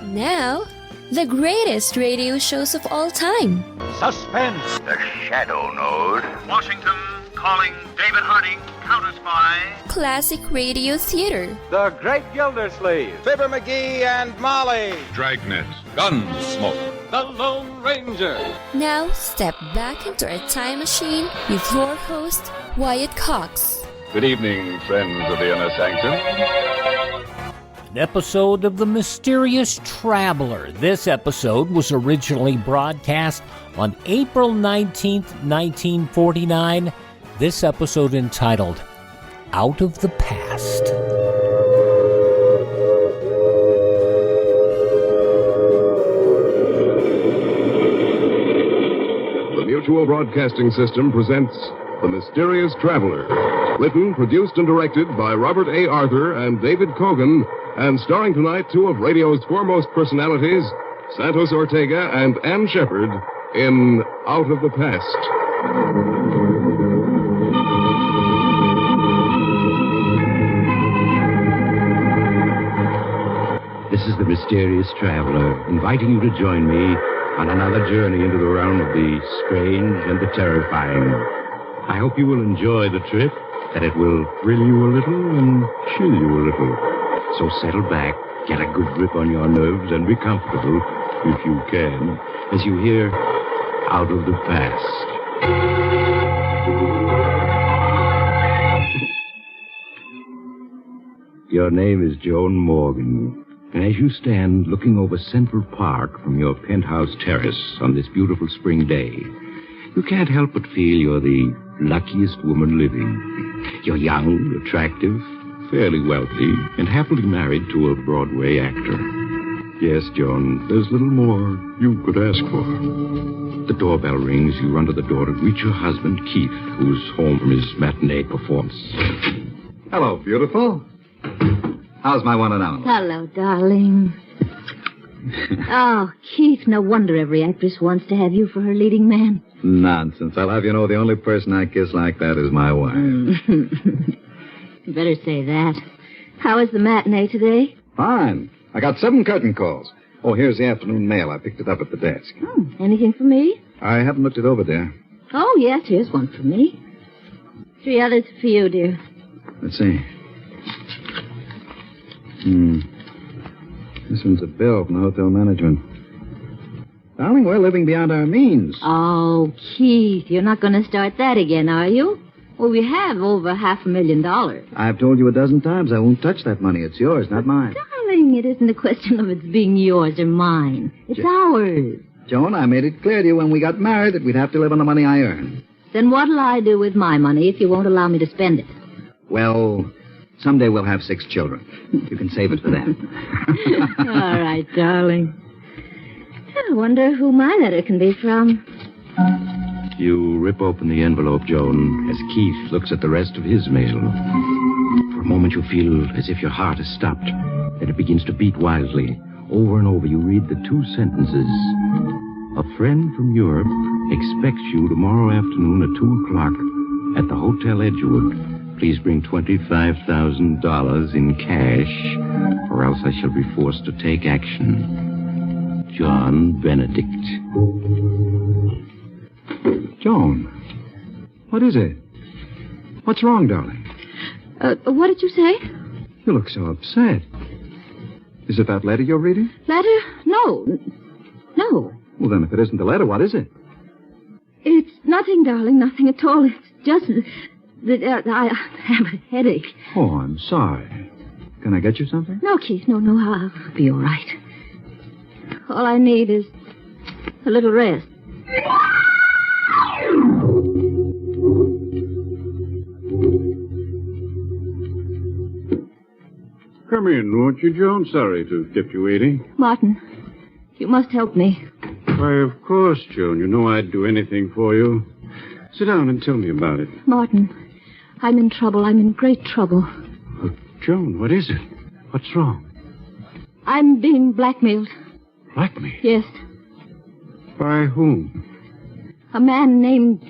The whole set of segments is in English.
Now, the greatest radio shows of all time. Suspense. The Shadow Node. Washington calling David Harding, counter-spy. Classic radio theater. The Great Gildersleeve. Fibber McGee and Molly. Dragnet. Gunsmoke. The Lone Ranger. Now, step back into a time machine with your host, Wyatt Cox. Good evening, friends of the Inner Sanctum. An episode of The Mysterious Traveler. This episode was originally broadcast on April 19th, 1949. This episode entitled, Out of the Past. The Mutual Broadcasting System presents The Mysterious Traveler. Written, produced, and directed by Robert A. Arthur and David Cogan, and starring tonight two of radio's foremost personalities, Santos Ortega and Ann Shepard, in Out of the Past. This is the Mysterious Traveler, inviting you to join me on another journey into the realm of the strange and the terrifying. I hope you will enjoy the trip, that it will thrill you a little and chill you a little. So settle back, get a good grip on your nerves, and be comfortable, if you can, as you hear Out of the Past. Your name is Joan Morgan. And as you stand looking over Central Park from your penthouse terrace on this beautiful spring day, you can't help but feel you're the luckiest woman living. You're young, attractive, fairly wealthy, and happily married to a Broadway actor. Yes, Joan, there's little more you could ask for. The doorbell rings. You run to the door to greet your husband, Keith, who's home from his matinee performance. Hello, beautiful. How's my one and only? Hello, darling. Oh, Keith, no wonder every actress wants to have you for her leading man. Nonsense. I'll have you know the only person I kiss like that is my wife. You better say that. How was the matinee today? Fine. I got 7 curtain calls. Oh, here's the afternoon mail. I picked it up at the desk. Anything for me? I haven't looked it over, dear. Oh, yes, here's one for me. 3 others for you, dear. Let's see. This one's a bill from the hotel management. Darling, we're living beyond our means. Oh, Keith, you're not going to start that again, are you? Well, we have over $500,000. I've told you a dozen times I won't touch that money. It's yours, not mine. Darling, it isn't a question of it's being yours or mine. It's ours. Joan, I made it clear to you when we got married that we'd have to live on the money I earn. Then what'll I do with my money if you won't allow me to spend it? Well, someday we'll have 6 children. You can save it for them. All right, darling. I wonder who my letter can be from. You rip open the envelope, Joan, as Keith looks at the rest of his mail. For a moment you feel as if your heart has stopped. Then it begins to beat wildly. Over and over you read the 2 sentences. A friend from Europe expects you tomorrow afternoon at 2 o'clock at the Hotel Edgewood. Please bring $25,000 in cash, or else I shall be forced to take action. John Benedict. Joan, what is it? What's wrong, darling? What did you say? You look so upset. Is it that letter you're reading? Letter? No. No. Well, then, if it isn't the letter, what is it? It's nothing, darling, nothing at all. It's just that I have a headache. Oh, I'm sorry. Can I get you something? No, Keith, no, I'll be all right. All I need is a little rest. Come in, won't you, Joan? Sorry to keep you waiting. Martin, you must help me. Why, of course, Joan. You know I'd do anything for you. Sit down and tell me about it. Martin, I'm in trouble. I'm in great trouble. Oh, Joan, what is it? What's wrong? I'm being blackmailed. Blackmailed? Yes. By whom? A man named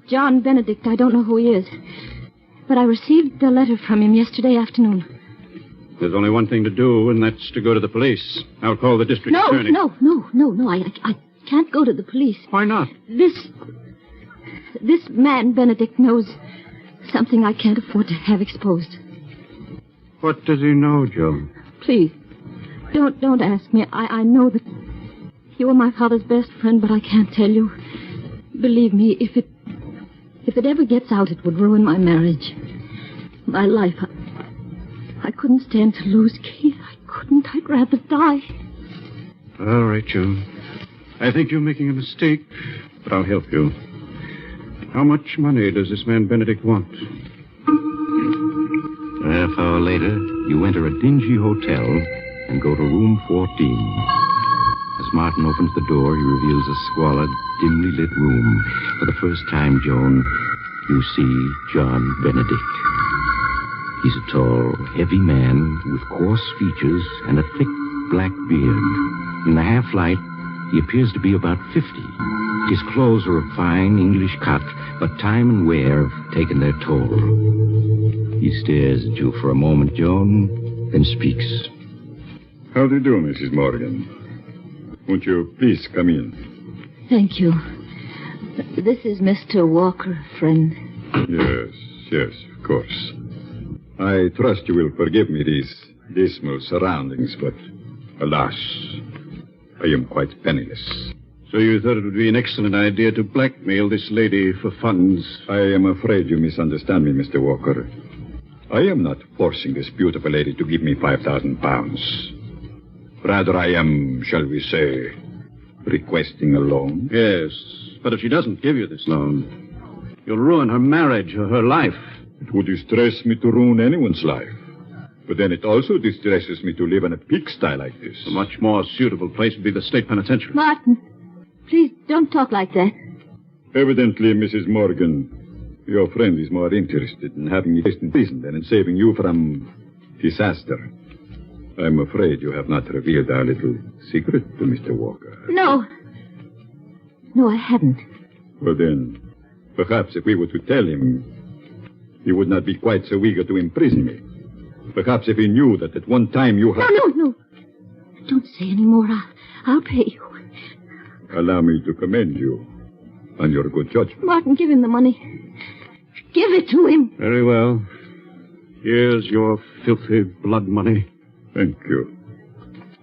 John Benedict. I don't know who he is. But I received a letter from him yesterday afternoon. There's only one thing to do, and that's to go to the police. I'll call the district attorney. No. I can't go to the police. Why not? This man, Benedict, knows something I can't afford to have exposed. What does he know, Joe? Please, don't ask me. I know that you are my father's best friend, but I can't tell you. Believe me, if it ever gets out, it would ruin my marriage. My life. I couldn't stand to lose Keith. I couldn't. I'd rather die. All right, Joe. I think you're making a mistake, but I'll help you. How much money does this man Benedict want? A half hour later, you enter a dingy hotel and go to room 14. As Martin opens the door, he reveals a squalid, dimly lit room. For the first time, Joan, you see John Benedict. He's a tall, heavy man with coarse features and a thick black beard. In the half-light, he appears to be about 50. His clothes are of fine English cut, but time and wear have taken their toll. He stares at you for a moment, Joan, then speaks. How do you do, Mrs. Morgan? Won't you please come in? Thank you. This is Mr. Walker, friend. Yes, of course. I trust you will forgive me these dismal surroundings, but alas, I am quite penniless. So you thought it would be an excellent idea to blackmail this lady for funds? I am afraid you misunderstand me, Mr. Walker. I am not forcing this beautiful lady to give me 5,000 pounds. Rather, I am, shall we say, requesting a loan. Yes, but if she doesn't give you this loan, you'll ruin her marriage or her life. It would distress me to ruin anyone's life. But then it also distresses me to live in a pigsty like this. A much more suitable place would be the state penitentiary. Martin, please don't talk like that. Evidently, Mrs. Morgan, your friend is more interested in having you placed in prison than in saving you from disaster. I'm afraid you have not revealed our little secret to Mr. Walker. No, I haven't. Well, then, perhaps if we were to tell him, he would not be quite so eager to imprison me. Perhaps if he knew that at one time you had... No. Don't say any more. I'll pay you. Allow me to commend you on your good judgment. Martin, give him the money. Give it to him. Very well. Here's your filthy blood money. Thank you.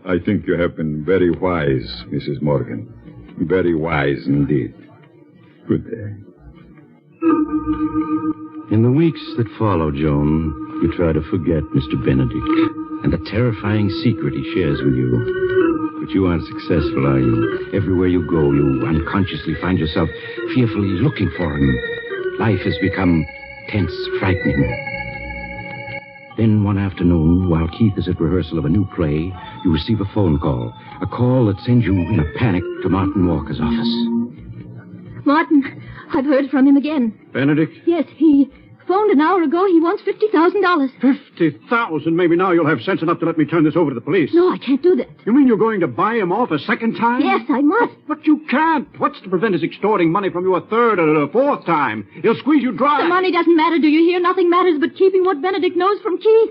I think you have been very wise, Mrs. Morgan. Very wise indeed. Good day. In the weeks that follow, Joan, you try to forget Mr. Benedict and the terrifying secret he shares with you. But you aren't successful, are you? Everywhere you go, you unconsciously find yourself fearfully looking for him. Life has become tense, frightening. Then one afternoon, while Keith is at rehearsal of a new play, you receive a phone call. A call that sends you in a panic to Martin Walker's office. Martin, I've heard from him again. Benedict? Yes, he phoned an hour ago. He wants $50,000. 50,000? Maybe now you'll have sense enough to let me turn this over to the police. No, I can't do that. You mean you're going to buy him off a second time? Yes, I must. But you can't. What's to prevent his extorting money from you a third or a fourth time? He'll squeeze you dry. The money doesn't matter, do you hear? Nothing matters but keeping what Benedict knows from Keith.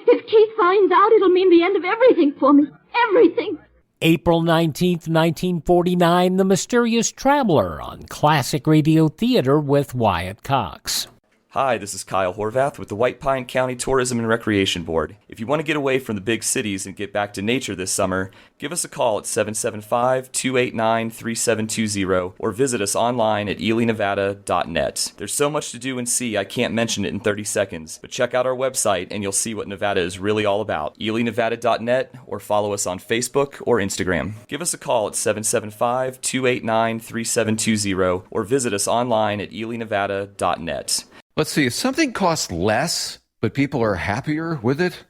If Keith finds out, it'll mean the end of everything for me. Everything. April 19th, 1949, The Mysterious Traveler on Classic Radio Theater with Wyatt Cox. Hi, this is Kyle Horvath with the White Pine County Tourism and Recreation Board. If you want to get away from the big cities and get back to nature this summer, give us a call at 775-289-3720 or visit us online at elinevada.net. There's so much to do and see, I can't mention it in 30 seconds, but check out our website and you'll see what Nevada is really all about. elinevada.net or follow us on Facebook or Instagram. Give us a call at 775-289-3720 or visit us online at elinevada.net. Let's see, if something costs less, but people are happier with it,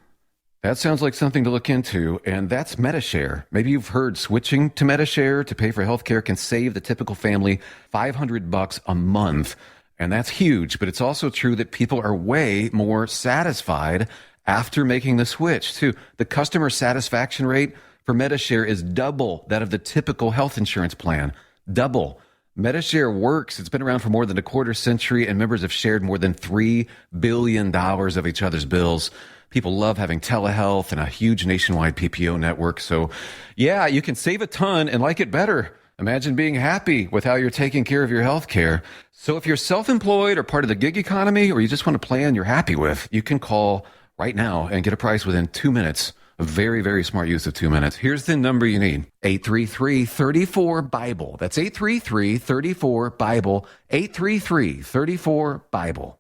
that sounds like something to look into, and that's MediShare. Maybe you've heard switching to MediShare to pay for healthcare can save the typical family $500 a month, and that's huge, but it's also true that people are way more satisfied after making the switch, too. The customer satisfaction rate for MediShare is double that of the typical health insurance plan. Double. MediShare works. It's been around for more than a quarter century, and members have shared more than $3 billion of each other's bills. People love having telehealth and a huge nationwide PPO network. So, yeah, you can save a ton and like it better. Imagine being happy with how you're taking care of your health care. So if you're self-employed or part of the gig economy, or you just want a plan you're happy with, you can call right now and get a price within 2 minutes. A very, very smart use of 2 minutes. Here's the number you need. 833-34-BIBLE. That's 833-34-BIBLE. 833-34-BIBLE.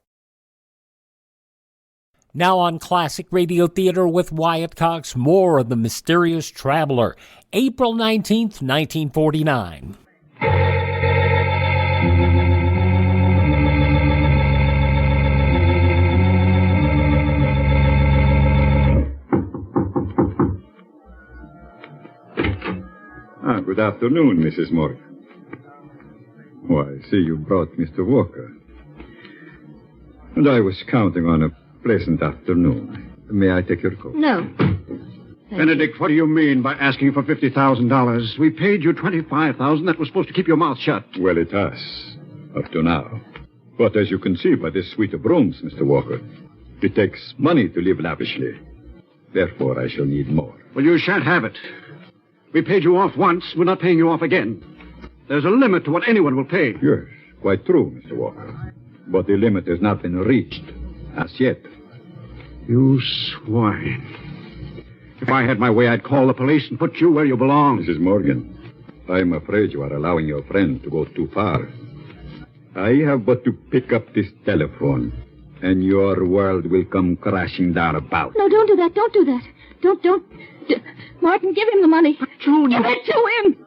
Now on Classic Radio Theater with Wyatt Cox, more of The Mysterious Traveler, April 19th, 1949. Good afternoon, Mrs. Morgan. Oh, I see you brought Mr. Walker. And I was counting on a pleasant afternoon. May I take your coat? No. Benedict, what do you mean by asking for $50,000? We paid you $25,000. That was supposed to keep your mouth shut. Well, it has, up to now. But as you can see by this suite of rooms, Mr. Walker, it takes money to live lavishly. Therefore, I shall need more. Well, you shan't have it. We paid you off once. We're not paying you off again. There's a limit to what anyone will pay. Yes, quite true, Mr. Walker. But the limit has not been reached as yet. You swine. If I had my way, I'd call the police and put you where you belong. Mrs. Morgan, I'm afraid you are allowing your friend to go too far. I have but to pick up this telephone, and your world will come crashing down about. No, don't do that. Don't do that. Don't. Martin, give him the money. But Joan, give it to him.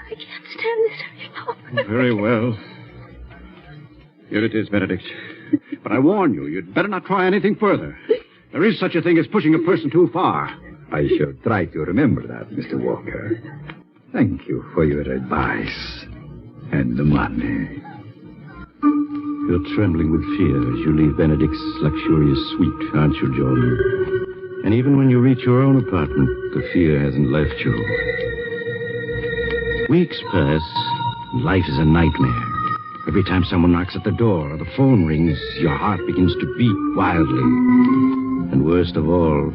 I can't stand this any longer. Very well. Here it is, Benedict. But I warn you, you'd better not try anything further. There is such a thing as pushing a person too far. I shall try to remember that, Mr. Walker. Thank you for your advice and the money. You're trembling with fear as you leave Benedict's luxurious suite, aren't you, John? And even when you reach your own apartment, the fear hasn't left you. Weeks pass, and life is a nightmare. Every time someone knocks at the door or the phone rings, your heart begins to beat wildly. And worst of all,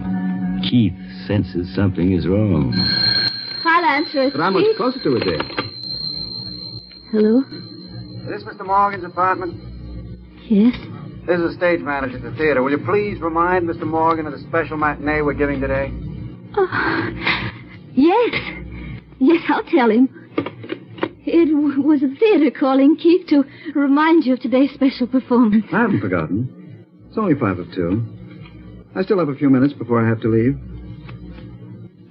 Keith senses something is wrong. I'll answer it. But how much closer to it, there? Hello? Is this Mr. Morgan's apartment? Yes? This is the stage manager at the theater. Will you please remind Mr. Morgan of the special matinee we're giving today? Oh, yes. Yes, I'll tell him. It was the theater calling Keith to remind you of today's special performance. I haven't forgotten. It's only 2:05. I still have a few minutes before I have to leave.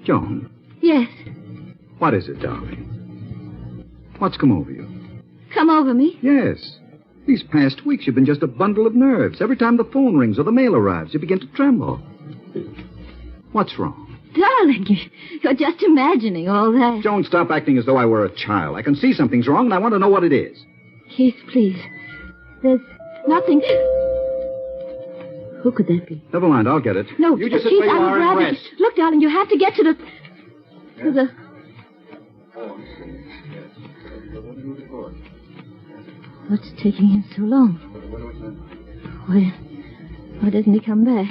Joan. Yes. What is it, darling? What's come over you? Come over me? Yes. These past weeks, you've been just a bundle of nerves. Every time the phone rings or the mail arrives, you begin to tremble. What's wrong? Darling, you're just imagining all that. Joan, stop acting as though I were a child. I can see something's wrong, and I want to know what it is. Keith, please. There's nothing... Who could that be? Never mind, I'll get it. No, you just sit Keith, where you I would are and rather... rest. Look, darling, you have to get to the... What's taking him so long? Why doesn't he come back?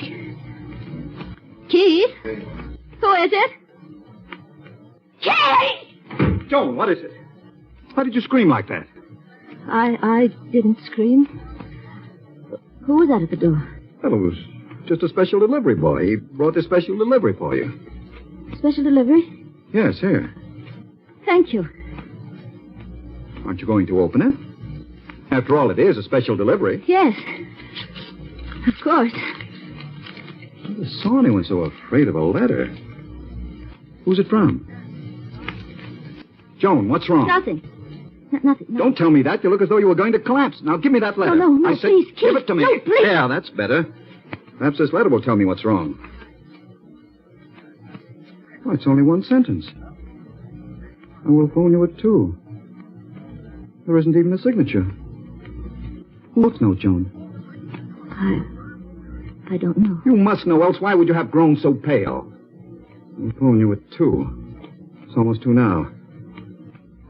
Keith? Who is it? Keith! Joan, what is it? Why did you scream like that? I didn't scream. Who was that at the door? Well, it was just a special delivery boy. He brought this special delivery for you. Special delivery? Yes, here. Thank you. Aren't you going to open it? After all, it is a special delivery. Yes. Of course. I never saw anyone so afraid of a letter. Who's it from? Joan, what's wrong? Nothing. Nothing. Don't tell me that. You look as though you were going to collapse. Now, give me that letter. No, I said, please, Keith. give it to me. No, please. Yeah, that's better. Perhaps this letter will tell me what's wrong. Oh, it's only one sentence. I will phone you at 2. There isn't even a signature. What note, Joan? I don't know. You must know, else why would you have grown so pale? I'll phone you at 2. It's almost 2 now.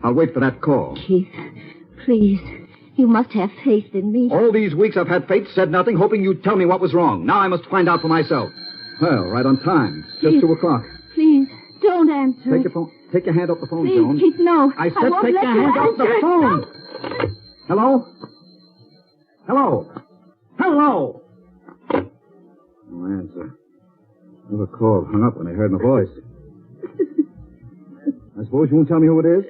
I'll wait for that call. Keith, please. You must have faith in me. All these weeks I've had faith, said nothing, hoping you'd tell me what was wrong. Now I must find out for myself. Well, right on time. It's just 2 o'clock. Please, don't answer. Take your phone. Take your hand off the phone, Please, Joan. Keith, no. I said won't take let your you hand off the answer it. phone. Hello? Hello? Hello? No answer. Never called. Hung up when they heard my voice. I suppose you won't tell me who it is?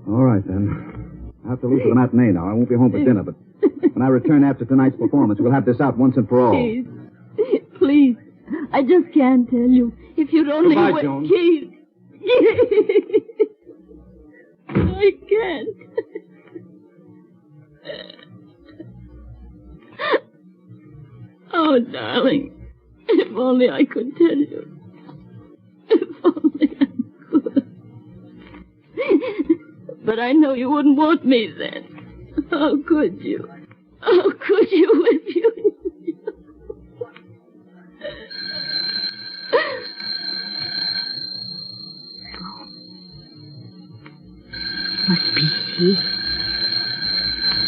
All right, then. I have to leave for the matinee now. I won't be home for dinner, but when I return after tonight's performance, we'll have this out once and for all. Keith, please. I just can't tell you. If you'd only... Goodbye, Joan. Keith. I can't. Oh, darling. If only I could tell you. If only I could. But I know you wouldn't want me then. How could you? How could you if you knew? Must be he.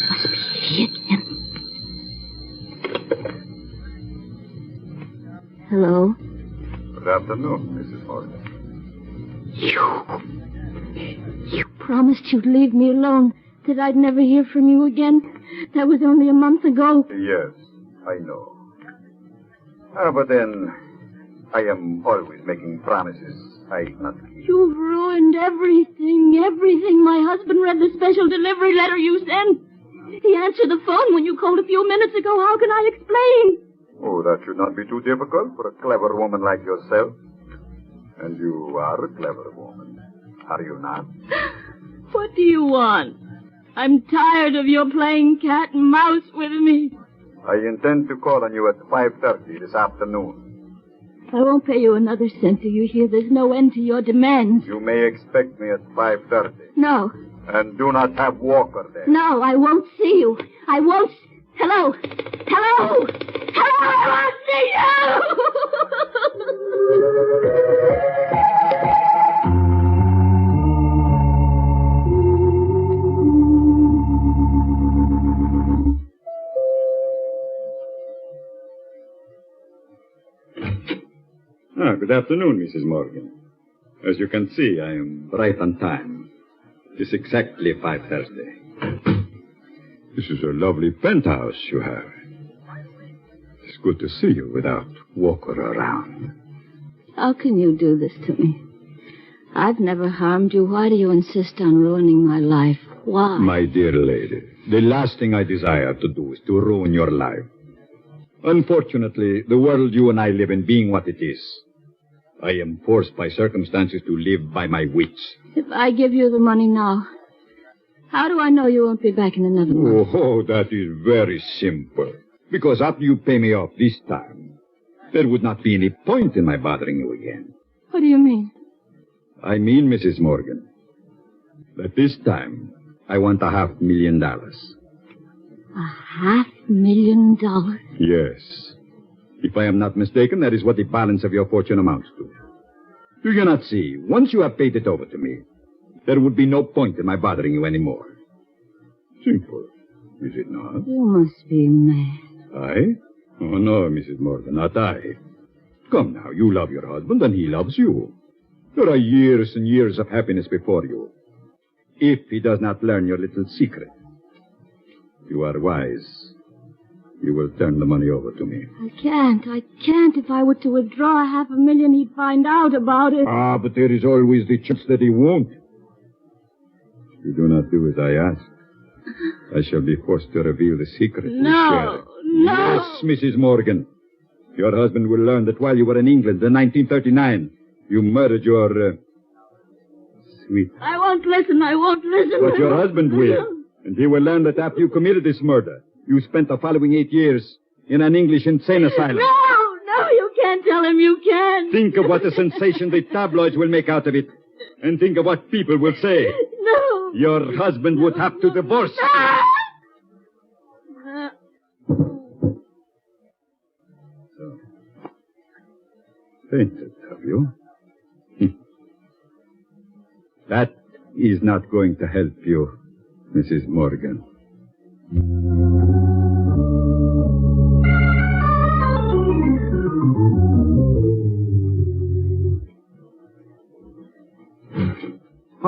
Must be he again. Hello? Good afternoon, Mrs. Morgan. You promised you'd leave me alone, that I'd never hear from you again. That was only a month ago. Yes, I know. But then, I am always making promises I not keep. You've ruined everything. My husband read the special delivery letter you sent. He answered the phone when you called a few minutes ago. How can I explain? Oh, that should not be too difficult for a clever woman like yourself. And you are a clever woman, are you not? What do you want? I'm tired of your playing cat and mouse with me. I intend to call on you at 5:30 this afternoon. I won't pay you another cent. Do you hear? There's no end to your demands. You may expect me at 5:30. No. And do not have Walker there. No, I won't see you. I won't... Hello? Hello? Hello, I won't see Good afternoon, Mrs. Morgan. As you can see, I am right on time. It's exactly 5:30. This is a lovely penthouse you have. It's good to see you without Walker around. How can you do this to me? I've never harmed you. Why do you insist on ruining my life? Why? My dear lady, the last thing I desire to do is to ruin your life. Unfortunately, the world you and I live in being what it is, I am forced by circumstances to live by my wits. If I give you the money now, how do I know you won't be back in another month? Oh, that is very simple. Because after you pay me off this time, there would not be any point in my bothering you again. What do you mean? I mean, Mrs. Morgan, that this time I want $500,000. $500,000? Yes. If I am not mistaken, that is what the balance of your fortune amounts to. Do you not see? Once you have paid it over to me, there would be no point in my bothering you anymore. Simple, is it not? You must be mad. I? Oh, no, Mrs. Morgan, not I. Come now, you love your husband and he loves you. There are years and years of happiness before you. If he does not learn your little secret, you are wise. You will turn the money over to me. I can't. If I were to withdraw $500,000, he'd find out about it. Ah, but there is always the chance that he won't. If you do not do as I ask, I shall be forced to reveal the secret. No. Yes, Mrs. Morgan. Your husband will learn that while you were in England in 1939, you murdered your, sweet... I won't listen. But your husband will. And he will learn that after you committed this murder, you spent the following 8 years in an English insane asylum. No, you can't tell him. You can't. Think of what a sensation the tabloids will make out of it. And think of what people will say. No. Your husband would have to divorce. So, fainted, have you? That is not going to help you, Mrs. Morgan.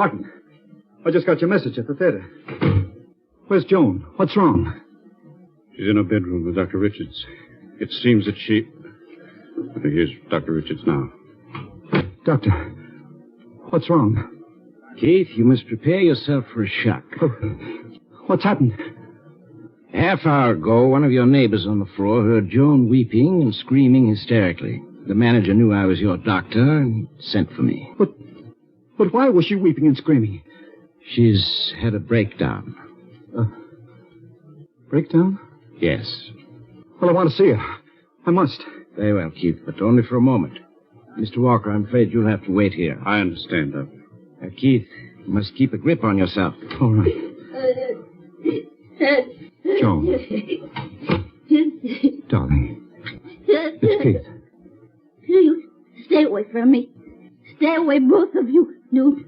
Martin, I just got your message at the theater. Where's Joan? What's wrong? She's in her bedroom with Dr. Richards. It seems that she... Here's Dr. Richards now. Doctor, what's wrong? Keith, you must prepare yourself for a shock. What's happened? A half hour ago, one of your neighbors on the floor heard Joan weeping and screaming hysterically. The manager knew I was your doctor and sent for me. But why was she weeping and screaming? She's had a breakdown. Breakdown? Yes. Well, I want to see her. I must. Very well, Keith, but only for a moment. Mr. Walker, I'm afraid you'll have to wait here. I understand, Doctor. Keith, you must keep a grip on yourself. All right. Joan. Darling. It's Keith. You stay away from me. Stay away, both of you. Don't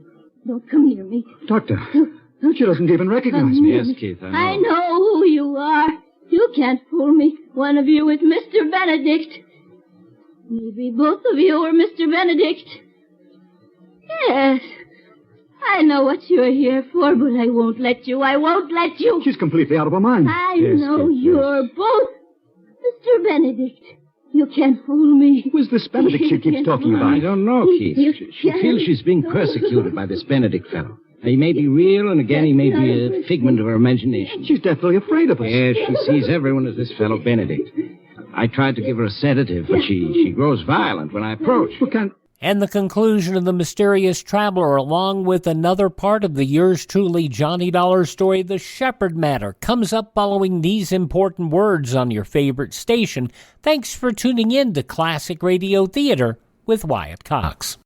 come near me. Doctor, she doesn't even recognize me. Yes, Keith, I know. I know who you are. You can't fool me. One of you is Mr. Benedict. Maybe both of you are Mr. Benedict. Yes. I know what you're here for, but I won't let you. I won't let you. She's completely out of her mind. I know you're both Mr. Benedict. You can't fool me. Who is this Benedict she keeps talking about? I don't know, Keith. She feels she's being persecuted by this Benedict fellow. He may be real, and again, he may be a figment of her imagination. She's deathly afraid of us. Yes, she sees everyone as this fellow Benedict. I tried to give her a sedative, but she grows violent when I approach. And the conclusion of The Mysterious Traveler, along with another part of the yours truly Johnny Dollar story, The Shepherd Matter, comes up following these important words on your favorite station. Thanks for tuning in to Classic Radio Theater with Wyatt Cox.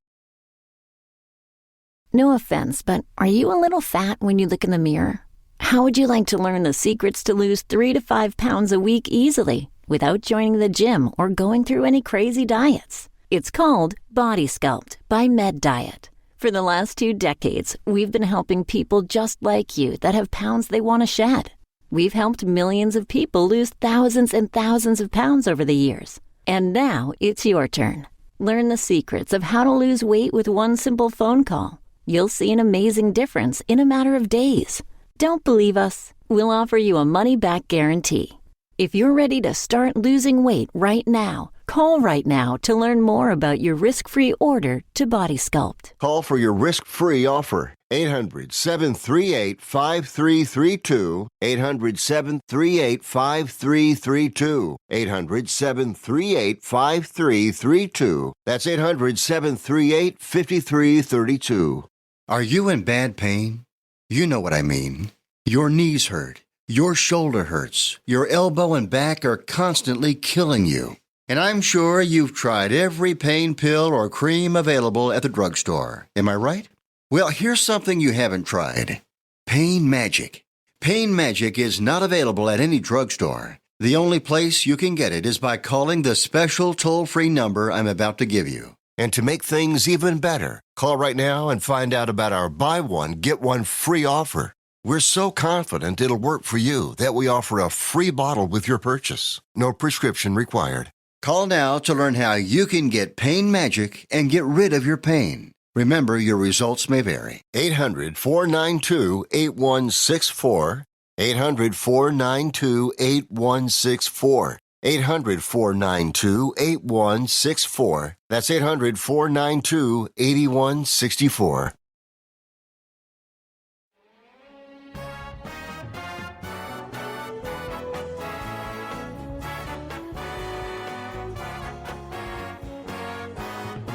No offense, but are you a little fat when you look in the mirror? How would you like to learn the secrets to lose 3 to 5 pounds a week easily without joining the gym or going through any crazy diets? It's called Body Sculpt by Med Diet. For the last 2 decades, we've been helping people just like you that have pounds they want to shed. We've helped millions of people lose thousands and thousands of pounds over the years. And now it's your turn. Learn the secrets of how to lose weight with one simple phone call. You'll see an amazing difference in a matter of days. Don't believe us? We'll offer you a money-back guarantee. If you're ready to start losing weight right now, call right now to learn more about your risk-free order to Body Sculpt. Call for your risk-free offer. 800-738-5332. 800-738-5332. 800-738-5332. That's 800-738-5332. Are you in bad pain? You know what I mean. Your knees hurt. Your shoulder hurts. Your elbow and back are constantly killing you. And I'm sure you've tried every pain pill or cream available at the drugstore. Am I right? Well, here's something you haven't tried. Pain Magic. Pain Magic is not available at any drugstore. The only place you can get it is by calling the special toll-free number I'm about to give you. And to make things even better, call right now and find out about our buy one, get one free offer. We're so confident it'll work for you that we offer a free bottle with your purchase. No prescription required. Call now to learn how you can get Pain Magic and get rid of your pain. Remember, your results may vary. 800-492-8164. 800-492-8164. 800-492-8164. That's 800-492-8164.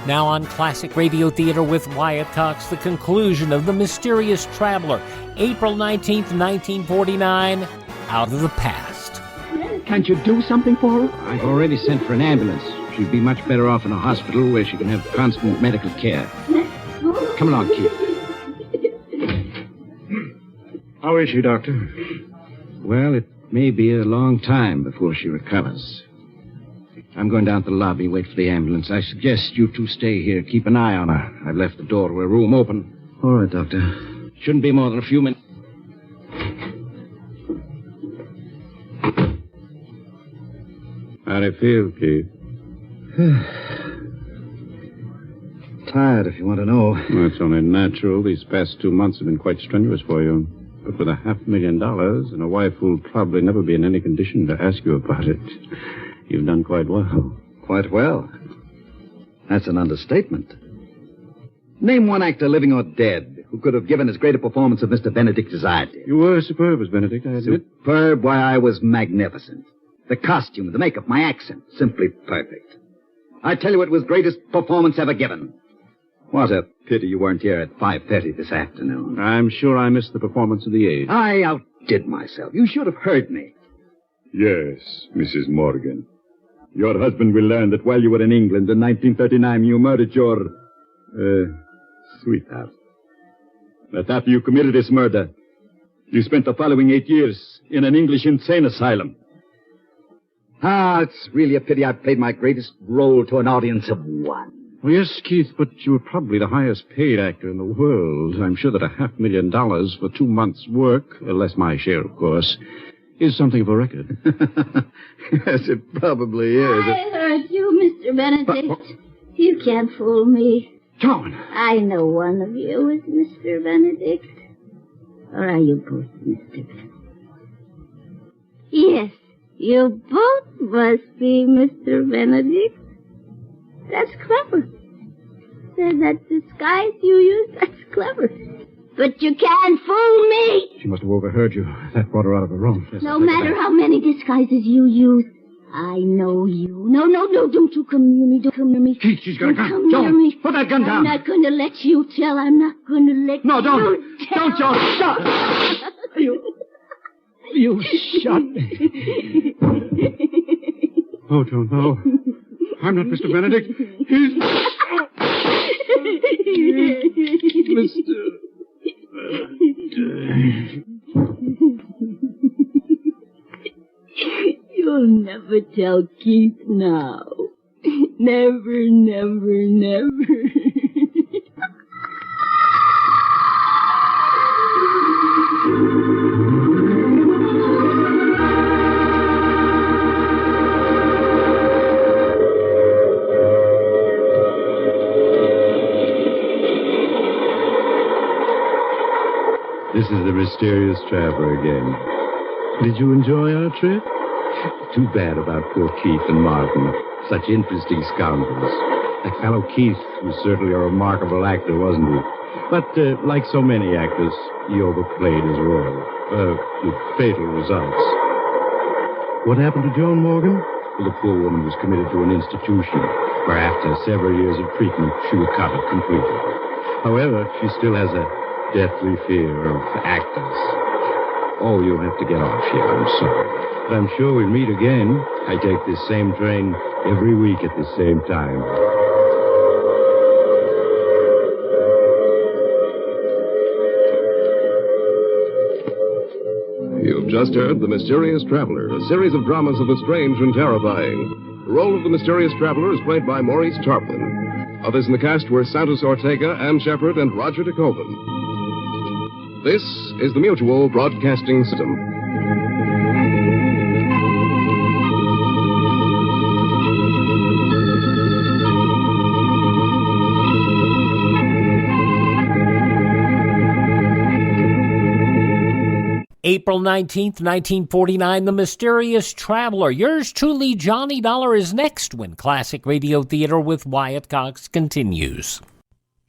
Now on Classic Radio Theater with Wyatt Cox, the conclusion of The Mysterious Traveler, April 19th, 1949, Out of the Past. Can't you do something for her? I've already sent for an ambulance. She'd be much better off in a hospital where she can have constant medical care. Come along, Keith. How is she, Doctor? Well, it may be a long time before she recovers. I'm going down to the lobby, wait for the ambulance. I suggest you two stay here. Keep an eye on her. I've left the door to her room open. All right, Doctor. Shouldn't be more than a few minutes. How do you feel, Keith? tired, if you want to know. Well, it's only natural. These past 2 months have been quite strenuous for you. But with $500,000 and a wife who'll probably never be in any condition to ask you about it, you've done quite well. Quite well? That's an understatement. Name one actor, living or dead, who could have given as great a performance of Mr. Benedict as I did. You were superb as Benedict, I admit. Superb? Why, I was magnificent. The costume, the makeup, my accent, simply perfect. I tell you, it was the greatest performance ever given. What a pity you weren't here at 5:30 this afternoon. I'm sure I missed the performance of the age. I outdid myself. You should have heard me. Yes, Mrs. Morgan. Your husband will learn that while you were in England in 1939, you murdered your, sweetheart. That after you committed this murder, you spent the following 8 years in an English insane asylum. It's really a pity I played my greatest role to an audience of one. Well, yes, Keith, but you were probably the highest paid actor in the world. I'm sure that $500,000 for 2 months' work, less my share, of course, is something of a record. Yes, it probably is. I heard you, Mr. Benedict. You can't fool me. Joan! I know one of you is Mr. Benedict. Or are you both Mr. Benedict? Yes, you both must be Mr. Benedict. That's clever. That disguise you used, that's clever. But you can't fool me. She must have overheard you. That brought her out of her room. Yes, no matter how many disguises you use, I know you. No, don't you come near me. Don't come near me. Keith, she's got a gun. Come Joan, near me. put that gun down. I'm not going to let you tell. I'm not going to let No, you don't. tell. Don't, Joan. Stop. You shot me. Oh, Joan, no. I'm not Mr. Benedict. He's... You'll never tell Keith now. Never, never, never. This is the mysterious traveler again. Did you enjoy our trip? Too bad about poor Keith and Martin. Such interesting scoundrels. That fellow Keith was certainly a remarkable actor, wasn't he? But, like so many actors, he overplayed his role, with fatal results. What happened to Joan Morgan? Well, the poor woman was committed to an institution, where after several years of treatment, she recovered completely. However, she still has a deathly fear of actors. Oh, you'll have to get off here, I'm sorry. But I'm sure we'll meet again. I take this same train every week at the same time. You've just heard The Mysterious Traveler, a series of dramas of the strange and terrifying. The role of the mysterious traveler is played by Maurice Tarplin. Others in the cast were Santos Ortega, Ann Shepard, and Roger DeCoven. This is the Mutual Broadcasting System. April 19th, 1949, The Mysterious Traveler. Yours truly, Johnny Dollar, is next when Classic Radio Theater with Wyatt Cox continues.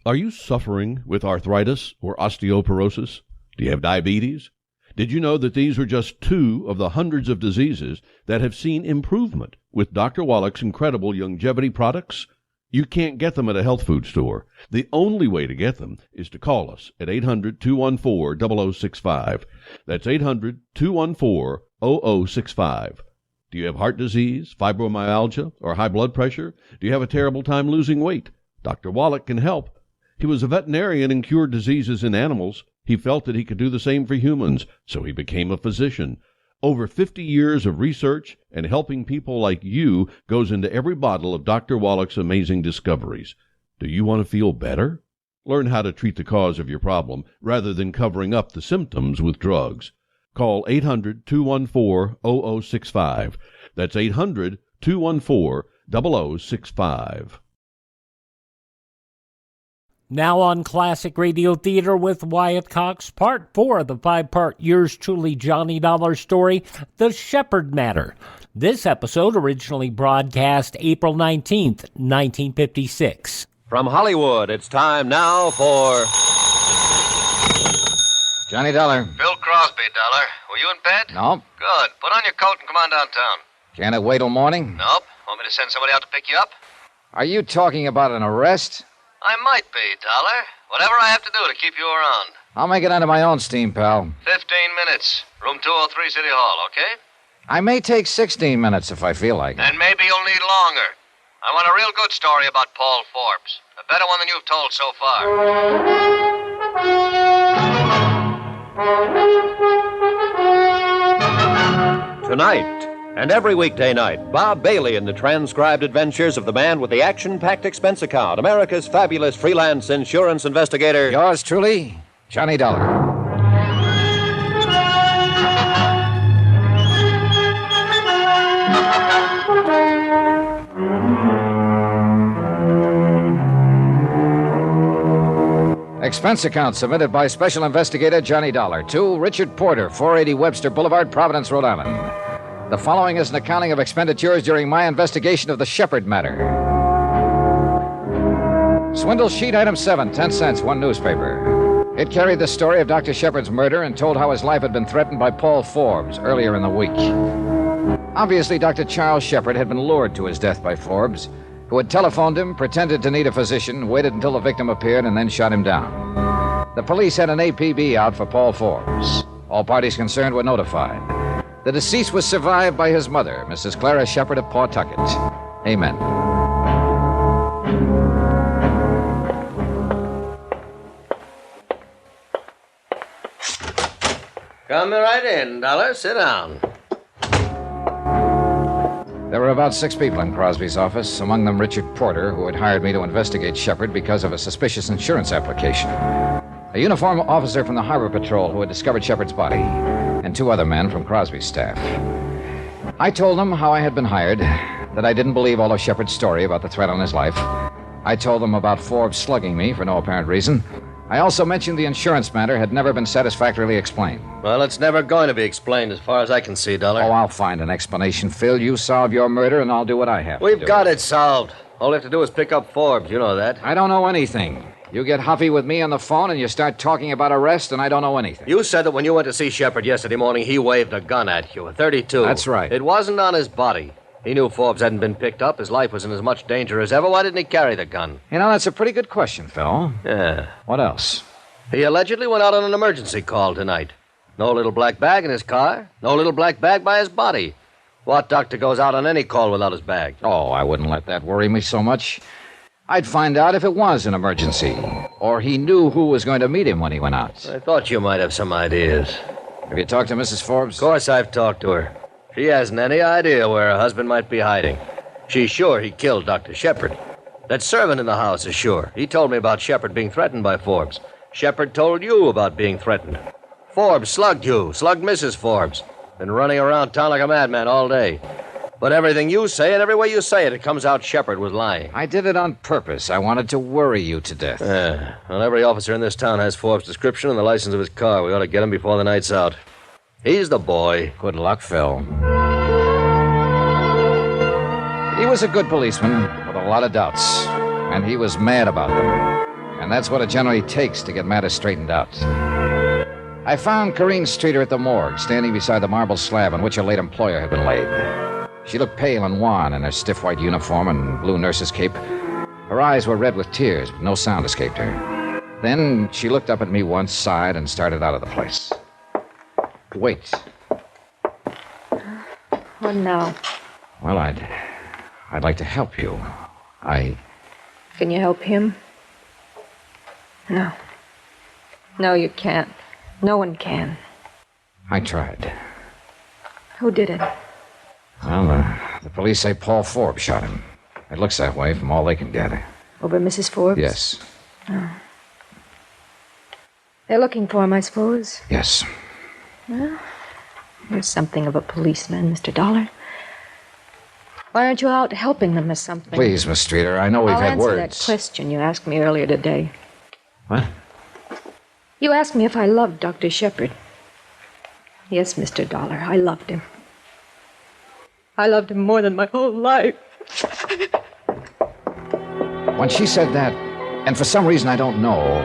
Are you suffering with arthritis or osteoporosis? Do you have diabetes? Did you know that these are just 2 of the hundreds of diseases that have seen improvement with Dr. Wallach's incredible longevity products? You can't get them at a health food store. The only way to get them is to call us at 800-214-0065. That's 800-214-0065. Do you have heart disease, fibromyalgia, or high blood pressure? Do you have a terrible time losing weight? Dr. Wallach can help. He was a veterinarian and cured diseases in animals. He felt that he could do the same for humans, so he became a physician. Over 50 years of research and helping people like you goes into every bottle of Dr. Wallach's amazing discoveries. Do you want to feel better? Learn how to treat the cause of your problem rather than covering up the symptoms with drugs. Call 800-214-0065. That's 800-214-0065. Now on Classic Radio Theater with Wyatt Cox, Part 4 of the 5-part Yours Truly Johnny Dollar story, The Shepherd Matter. This episode originally broadcast April 19th, 1956. From Hollywood, it's time now for... Johnny Dollar. Bill Crosby, Dollar. Were you in bed? Nope. Good. Put on your coat and come on downtown. Can't it wait till morning? Nope. Want me to send somebody out to pick you up? Are you talking about an arrest? I might be, Dollar. Whatever I have to do to keep you around. I'll make it under my own steam, pal. 15 minutes. Room 203, City Hall, okay? I may take 16 minutes if I feel like it. And maybe you'll need longer. I want a real good story about Paul Forbes. A better one than you've told so far. Tonight, and every weekday night, Bob Bailey in the transcribed adventures of the man with the action-packed expense account, America's fabulous freelance insurance investigator. Yours truly, Johnny Dollar. Expense account submitted by Special Investigator Johnny Dollar to Richard Porter, 480 Webster Boulevard, Providence, Rhode Island. The following is an accounting of expenditures during my investigation of the Shepherd matter. Swindle sheet item 7, 10 cents, one newspaper. It carried the story of Dr. Shepherd's murder and told how his life had been threatened by Paul Forbes earlier in the week. Obviously, Dr. Charles Shepherd had been lured to his death by Forbes, who had telephoned him, pretended to need a physician, waited until the victim appeared, and then shot him down. The police had an APB out for Paul Forbes. All parties concerned were notified. The deceased was survived by his mother, Mrs. Clara Shepherd of Pawtucket. Amen. Come right in, Dollar. Sit down. There were about 6 people in Crosby's office, among them Richard Porter, who had hired me to investigate Shepherd because of a suspicious insurance application, a uniformed officer from the Harbor Patrol who had discovered Shepherd's body, and 2 other men from Crosby's staff. I told them how I had been hired, that I didn't believe all of Shepherd's story about the threat on his life. I told them about Forbes slugging me for no apparent reason. I also mentioned the insurance matter had never been satisfactorily explained. Well, it's never going to be explained as far as I can see, Dollar. Oh, I'll find an explanation, Phil. You solve your murder, and I'll do what I have to do. We've got it solved. All we have to do is pick up Forbes. You know that. I don't know anything. You get huffy with me on the phone, and you start talking about arrest, and I don't know anything. You said that when you went to see Shepherd yesterday morning, he waved a gun at you, a .32. That's right. It wasn't on his body. He knew Forbes hadn't been picked up. His life was in as much danger as ever. Why didn't he carry the gun? You know, that's a pretty good question, Phil. Yeah. What else? He allegedly went out on an emergency call tonight. No little black bag in his car. No little black bag by his body. What doctor goes out on any call without his bag? Oh, I wouldn't let that worry me so much. I'd find out if it was an emergency, or he knew who was going to meet him when he went out. I thought you might have some ideas. Have you talked to Mrs. Forbes? Of course I've talked to her. She hasn't any idea where her husband might be hiding. She's sure he killed Dr. Shepherd. That servant in the house is sure. He told me about Shepherd being threatened by Forbes. Shepherd told you about being threatened. Forbes slugged you, slugged Mrs. Forbes. Been running around town like a madman all day. But everything you say and every way you say it comes out Shepherd was lying. I did it on purpose. I wanted to worry you to death. Well, every officer in this town has Forbes' description and the license of his car. We ought to get him before the night's out. He's the boy. Good luck, Phil. He was a good policeman with a lot of doubts, and he was mad about them. And that's what it generally takes to get matters straightened out. I found Corrine Streeter at the morgue, standing beside the marble slab on which her late employer had been laid. She looked pale and wan in her stiff white uniform and blue nurse's cape. Her eyes were red with tears, but no sound escaped her. Then she looked up at me once, sighed, and started out of the place. Wait. What now? Well, I'd like to help you. Can you help him? No. No, you can't. No one can. I tried. Who did it? Well, the police say Paul Forbes shot him. It looks that way from all they can gather. Over Mrs. Forbes? Yes. Oh. They're looking for him, I suppose? Yes. Well, you're something of a policeman, Mr. Dollar. Why aren't you out helping them or something? Please, Miss Streeter, I know we've had words. I'll answer that question you asked me earlier today. What? You asked me if I loved Dr. Shepard. Yes, Mr. Dollar, I loved him. I loved him more than my whole life. When she said that, and for some reason I don't know,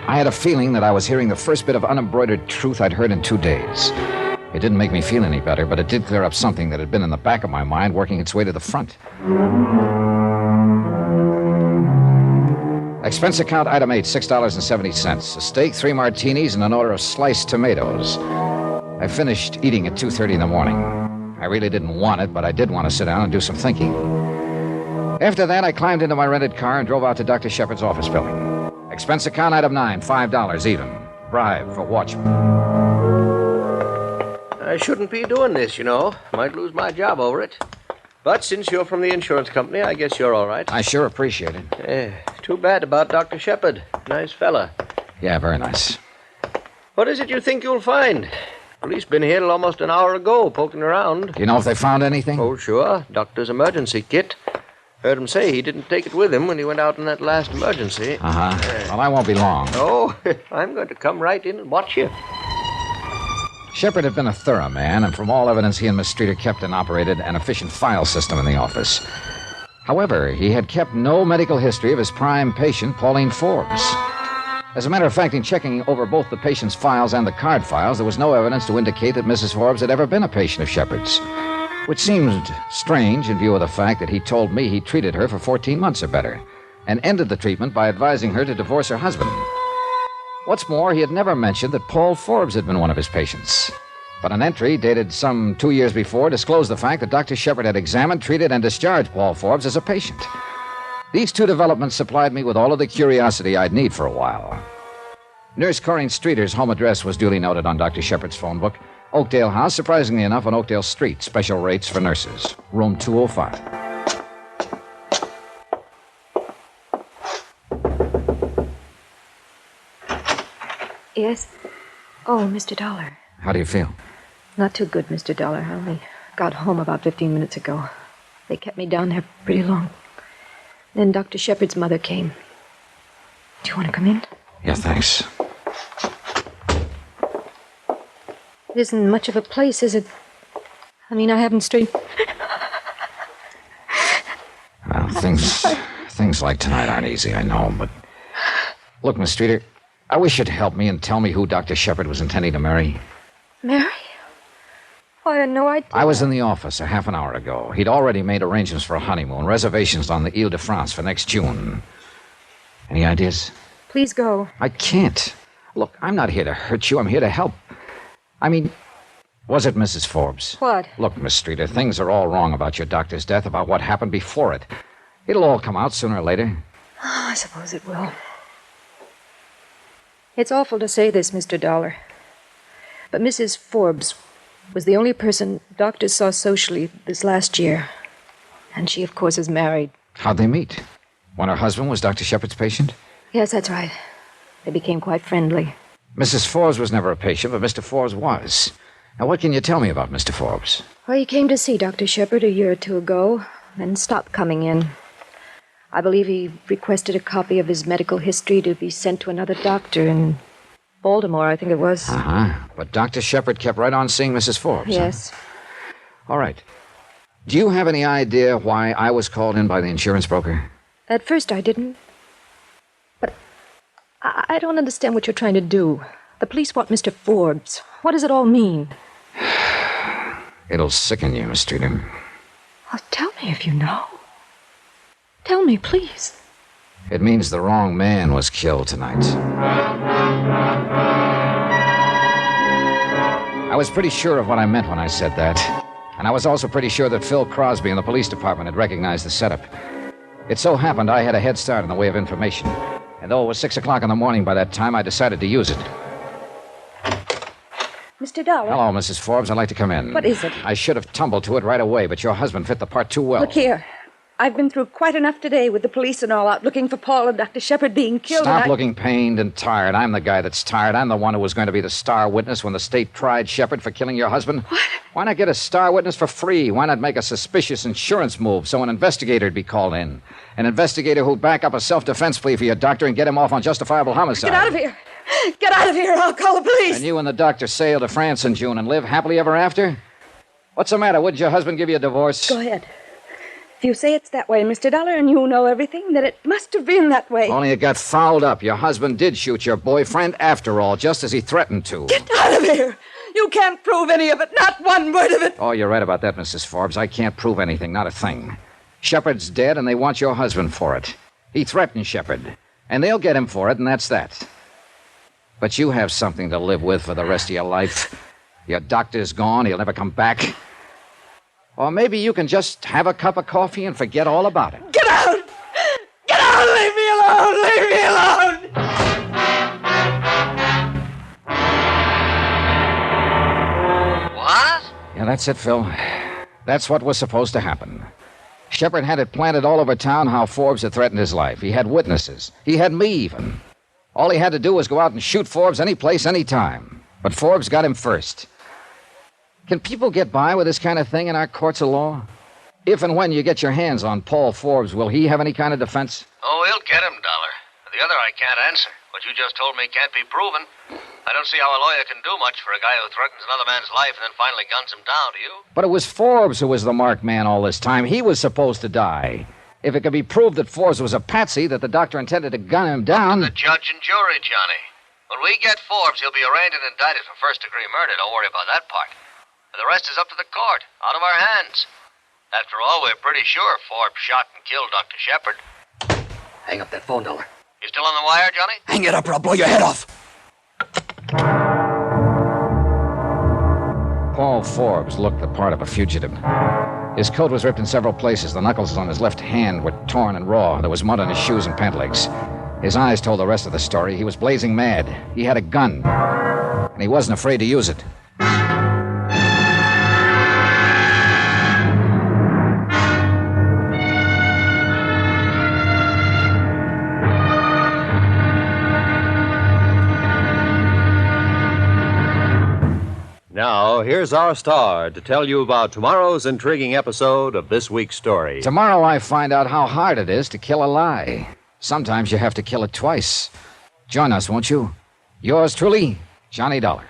I had a feeling that I was hearing the first bit of unembroidered truth I'd heard in 2 days. It didn't make me feel any better, but it did clear up something that had been in the back of my mind, working its way to the front. Expense account item 8, $6.70. A steak, 3 martinis, and an order of sliced tomatoes. I finished eating at 2:30 in the morning. I really didn't want it, but I did want to sit down and do some thinking. After that, I climbed into my rented car and drove out to Dr. Shepard's office building. Expense account item 9, $5 even. Bribe for watchman. I shouldn't be doing this, you know. Might lose my job over it. But since you're from the insurance company, I guess you're all right. I sure appreciate it. Too bad about Dr. Shepard. Nice fella. Yeah, very nice. What is it you think you'll find? Police been here till almost an hour ago, poking around. Do you know if they found anything? Oh, sure. Doctor's emergency kit. Heard him say he didn't take it with him when he went out in that last emergency. Uh-huh. Well, I won't be long. Oh, I'm going to come right in and watch you. Shepard had been a thorough man, and from all evidence, he and Miss Streeter kept and operated an efficient file system in the office. However, he had kept no medical history of his prime patient, Pauline Forbes. As a matter of fact, in checking over both the patient's files and the card files, there was no evidence to indicate that Mrs. Forbes had ever been a patient of Shepard's, which seemed strange in view of the fact that he told me he treated her for 14 months or better and ended the treatment by advising her to divorce her husband. What's more, he had never mentioned that Paul Forbes had been one of his patients. But an entry dated some 2 years before disclosed the fact that Dr. Shepard had examined, treated, and discharged Paul Forbes as a patient. These 2 developments supplied me with all of the curiosity I'd need for a while. Nurse Corinne Streeter's home address was duly noted on Dr. Shepard's phone book. Oakdale House, surprisingly enough, on Oakdale Street. Special rates for nurses. Room 205. Yes? Oh, Mr. Dollar. How do you feel? Not too good, Mr. Dollar. I only got home about 15 minutes ago. They kept me down there pretty long. Then Dr. Shepard's mother came. Do you want to come in? Yeah, thanks. It isn't much of a place, is it? I mean, I haven't straight... Well, things like tonight aren't easy, I know, but... Look, Miss Streeter, I wish you'd help me and tell me who Dr. Shepard was intending to marry. Mary? Oh, I had no idea. I was in the office a half an hour ago. He'd already made arrangements for a honeymoon, reservations on the Ile-de-France for next June. Any ideas? Please go. I can't. Look, I'm not here to hurt you. I'm here to help. I mean, was it Mrs. Forbes? What? Look, Miss Streeter, things are all wrong about your doctor's death, about what happened before it. It'll all come out sooner or later. Oh, I suppose it will. It's awful to say this, Mr. Dollar, but Mrs. Forbes was the only person doctors saw socially this last year. And she, of course, is married. How'd they meet? When her husband was Dr. Shepard's patient? Yes, that's right. They became quite friendly. Mrs. Forbes was never a patient, but Mr. Forbes was. Now, what can you tell me about Mr. Forbes? Well, he came to see Dr. Shepard a year or two ago, then stopped coming in. I believe he requested a copy of his medical history to be sent to another doctor in Baltimore, I think it was. Uh-huh. But Dr. Shepard kept right on seeing Mrs. Forbes. Yes. Huh? All right. Do you have any idea why I was called in by the insurance broker? At first I didn't. But I don't understand what you're trying to do. The police want Mr. Forbes. What does it all mean? It'll sicken you, Miss Streeter. Well, tell me if you know. Tell me, please. It means the wrong man was killed tonight. I was pretty sure of what I meant when I said that. And I was also pretty sure that Phil Crosby in the police department had recognized the setup. It so happened I had a head start in the way of information. And though it was 6 o'clock in the morning by that time, I decided to use it. Mr. Dollar? Hello, Mrs. Forbes. I'd like to come in. What is it? I should have tumbled to it right away, but your husband fit the part too well. Look here. I've been through quite enough today with the police and all out looking for Paul and Dr. Shepard being killed. Stop looking pained and tired. I'm the guy that's tired. I'm the one who was going to be the star witness when the state tried Shepard for killing your husband. What? Why not get a star witness for free? Why not make a suspicious insurance move so an investigator would be called in? An investigator who'd back up a self-defense plea for your doctor and get him off on justifiable homicide. Get out of here! Get out of here! I'll call the police! And you and the doctor sail to France in June and live happily ever after? What's the matter? Wouldn't your husband give you a divorce? Go ahead. If you say it's that way, Mr. Dollar, and you know everything, then it must have been that way. Only it got fouled up. Your husband did shoot your boyfriend after all, just as he threatened to. Get out of here! You can't prove any of it, not one word of it. Oh, you're right about that, Mrs. Forbes. I can't prove anything, not a thing. Shepard's dead, and they want your husband for it. He threatened Shepard, and they'll get him for it, and that's that. But you have something to live with for the rest of your life. Your doctor's gone. He'll never come back. Or maybe you can just have a cup of coffee and forget all about it. Get out! Get out! Leave me alone! Leave me alone! What? Yeah, that's it, Phil. That's what was supposed to happen. Shepard had it planted all over town how Forbes had threatened his life. He had witnesses. He had me, even. All he had to do was go out and shoot Forbes any place, any time. But Forbes got him first. Can people get by with this kind of thing in our courts of law? If and when you get your hands on Paul Forbes, will he have any kind of defense? Oh, he'll get him, Dollar. The other I can't answer. What you just told me can't be proven. I don't see how a lawyer can do much for a guy who threatens another man's life and then finally guns him down, do you? But it was Forbes who was the marked man all this time. He was supposed to die. If it could be proved that Forbes was a patsy, that the doctor intended to gun him down... The judge and jury, Johnny. When we get Forbes, he'll be arraigned and indicted for first-degree murder. Don't worry about that part. The rest is up to the court, out of our hands. After all, we're pretty sure Forbes shot and killed Dr. Shepard. Hang up that phone, Dollar. You still on the wire, Johnny? Hang it up or I'll blow your head off. Paul Forbes looked the part of a fugitive. His coat was ripped in several places. The knuckles on his left hand were torn and raw. There was mud on his shoes and pant legs. His eyes told the rest of the story. He was blazing mad. He had a gun, and he wasn't afraid to use it. Now, here's our star to tell you about tomorrow's intriguing episode of this week's story. Tomorrow I find out how hard it is to kill a lie. Sometimes you have to kill it twice. Join us, won't you? Yours truly, Johnny Dollar.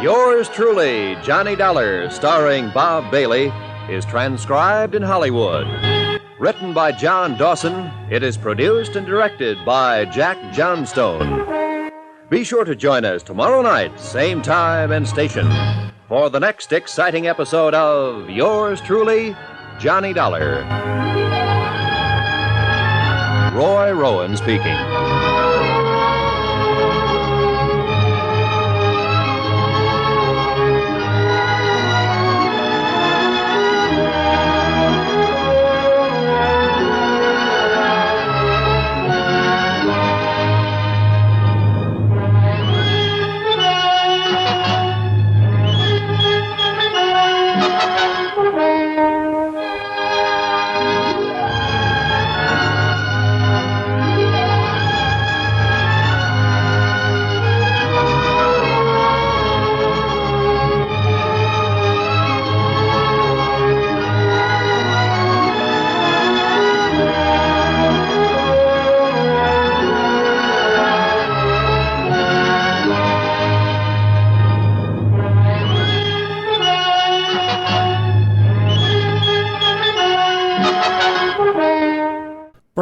Yours truly, Johnny Dollar, starring Bob Bailey, is transcribed in Hollywood. Written by John Dawson, it is produced and directed by Jack Johnstone. Be sure to join us tomorrow night, same time and station, for the next exciting episode of Yours truly, Johnny Dollar. Roy Rowan speaking.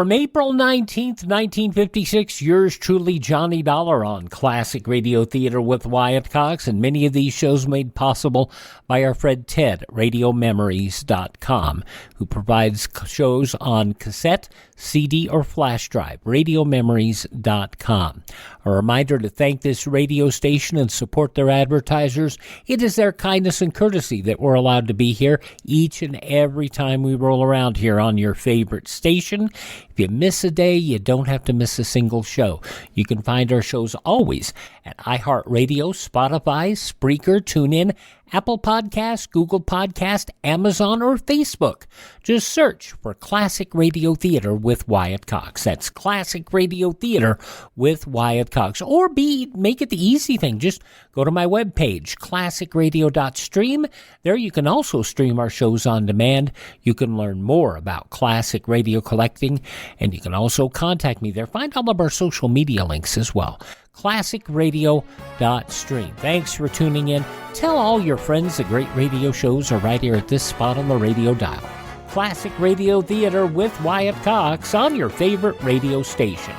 From April 19th, 1956, yours truly, Johnny Dollar, on Classic Radio Theater with Wyatt Cox, and many of these shows made possible by our friend Ted at RadioMemories.com, who provides shows on cassette, CD, or flash drive. RadioMemories.com. A reminder to thank this radio station and support their advertisers. It is their kindness and courtesy that we're allowed to be here each and every time we roll around here on your favorite station. If you miss a day, you don't have to miss a single show. You can find our shows always at iHeartRadio, Spotify, Spreaker, TuneIn, Apple Podcasts, Google Podcast, Amazon, or Facebook. Just search for Classic Radio Theater with Wyatt Cox. That's Classic Radio Theater with Wyatt Cox. Or make it the easy thing. Just go to my webpage, classicradio.stream. There you can also stream our shows on demand. You can learn more about classic radio collecting, and you can also contact me there. Find all of our social media links as well. classicradio.stream. Thanks for tuning in. Tell all your friends the great radio shows are right here at this spot on the radio dial. Classic Radio Theater with Wyatt Cox on your favorite radio station.